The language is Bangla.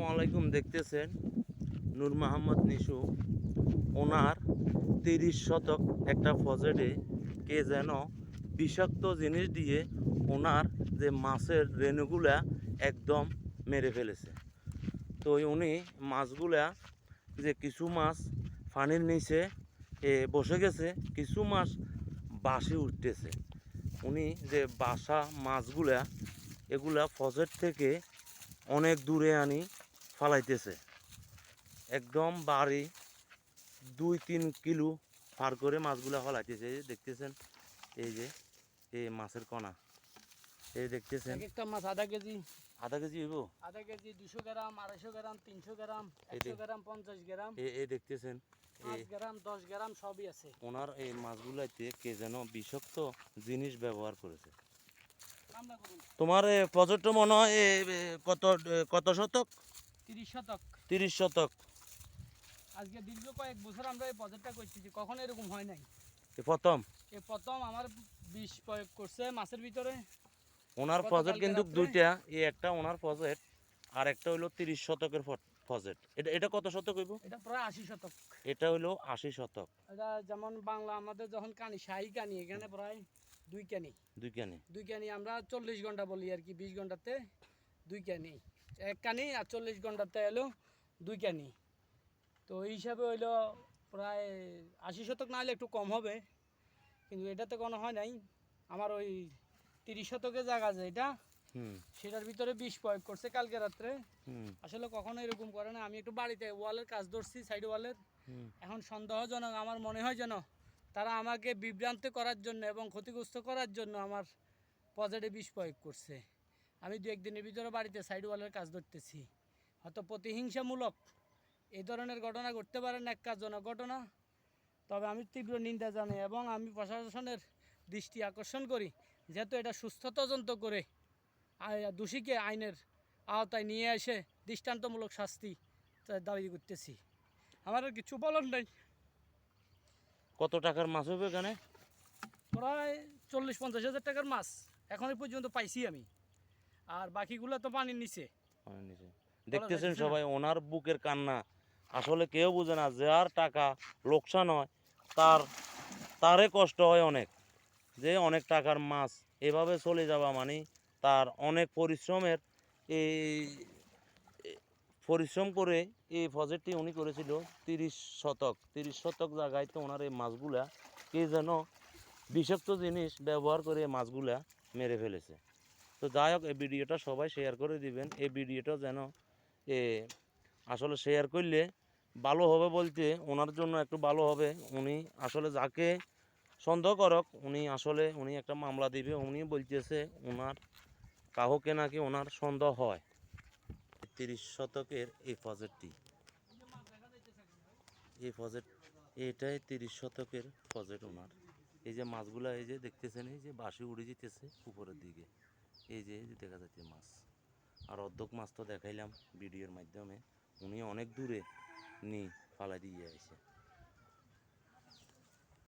আসসালামু আলাইকুম। দেখতেছেন নূর মোহাম্মদ নিশু ওনার 30 শতক একটা ফজেটে কে যেন বিষাক্ত জিনিস দিয়ে ওনার যে মাছের রেণুগুলা একদম মেরে ফেলেছে। তো উনি মাছগুলা যে কিছু মাছ পানির নিচে বসে গেছে, কিছু মাছ বাসে উঠতেছে। উনি যে বাসা মাছগুলা এগুলা ফজেট থেকে অনেক দূরে আনি ফালাইতেছে, একদম বাড়ি 2-3 কিলো পার করে মাছগুলা ফালাইতেছে। এই যে দেখতেছেন, এই যে এই মাছের কণা, এই দেখতেছেন একটা মাছ আধা কেজি হইব, আধা কেজি 200 গ্রাম 250 গ্রাম 300 গ্রাম 100 গ্রাম 50 গ্রাম এই দেখতেছেন 5 গ্রাম 10 গ্রাম সবই আছে। ওনার এই মাছগুলাতে কে যেন বিষাক্ত জিনিস ব্যবহার করেছে। তোমার প্রজেক্ট মনে হয় কত কত শতক? 30 শতক। 30 শতক। আজকে দীর্ঘ কয়েক বছর আমরা এই প্রজেক্টটা করতেছি, কখনো এরকম হয় নাই। প্রথম এই প্রথম আমার বিষ প্রয়োগ করছে মাছের ভিতরে। ওনার প্রজেক্ট কিন্তু দুইটা, এই একটা ওনার প্রজেক্ট আর একটা হইলো 30 শতকের প্রজেক্ট। এটা কত শতক হইব? এটা প্রায় 80 শতক। এটা হইলো 80 শতক। এটা যেমন বাংলা আমাদের যখন কানি শাহী কানি, এখানে প্রায় 2 কানি। 2 কানি আমরা 40 ঘন্টা বলি আর কি, 20 ঘন্টাতে 2 কানি, 1 কানি, আর 40 ঘন্টাতে হলো 2 কানি। তো এই হিসাবে হইলো প্রায় 80 শতক, না হলে একটু কম হবে, কিন্তু এটাতে কোনো হয় নাই। আমার ওই 30 শতকের জায়গা যে এটা, সেটার ভিতরে বিষ প্রয়োগ করছে কালকে রাত্রে। আসলে কখনো এরকম করে না। আমি একটু বাড়িতে ওয়ালের কাজ ধরছি, সাইড ওয়ালের। এখন সন্দেহজনক আমার মনে হয় যেন তারা আমাকে বিভ্রান্ত করার জন্য এবং ক্ষতিগ্রস্ত করার জন্য আমার প্রজেক্টে বিষ প্রয়োগ করছে। আমি 2-1 দিনের ভিতরে বাড়িতে সাইড ওয়ালের কাজ ধরতেছি। হয়তো প্রতিহিংসামূলক এই ধরনের ঘটনা ঘটতে পারে, ন্যাক্কারজনক ঘটনা। তবে আমি তীব্র নিন্দা জানাই এবং আমি প্রশাসনের দৃষ্টি আকর্ষণ করি, যেহেতু এটা সুস্থ তদন্ত করে দোষীকে আইনের আওতায় নিয়ে এসে দৃষ্টান্তমূলক শাস্তি দাবি করতেছি। আমার আর কিছু বলার নেই। কত টাকার মাছ হবে এখানে? প্রায় 40-50 হাজার টাকার মাছ এখনই পর্যন্ত পাইছি আমি, আর বাকিগুলো তো পানির নিচে। দেখতেছেন সবাই ওনার বুকের কান্না। আসলে কেউ বুঝে না, যার টাকা লোকসান হয় তারে কষ্ট হয় অনেক, যে অনেক টাকার মাছ এভাবে চলে যাওয়া মানে তার অনেক পরিশ্রমের, এই পরিশ্রম করে এই প্রজেক্টটি উনি করেছিল 30 শতক। 30 শতক জায়গায় তো ওনার এই মাছগুলা কে যেন বিষাক্ত জিনিস ব্যবহার করে মাছগুলা মেরে ফেলেছে। তো যাই হোক, এই ভিডিওটা সবাই শেয়ার করে দিবেন। এই ভিডিওটা যেন আসলে শেয়ার করলে ভালো হবে, বলতে ওনার জন্য একটু ভালো হবে। উনি আসলে যাকে সন্দেহ করক, উনি একটা মামলা দিবে। উনি বলতেছে ওনার কাউকে নাকি ওনার সন্দেহ হয়। 30 শতকের এই প্রজেক্টটি, এই প্রজেক্ট এটাই 30 শতকের প্রজেক্ট ওনার। এই যে মাছগুলা, এই যে দেখতেছেন, এই যে বাসি উড়ে যেতেছে উপরের দিকে, এই যে দেখা যাচ্ছে মাছ। আর অর্ধেক মাছ তো দেখাইলাম ভিডিওর মাধ্যমে। উনি অনেক দূরে ফালাই দিয়ে আসে।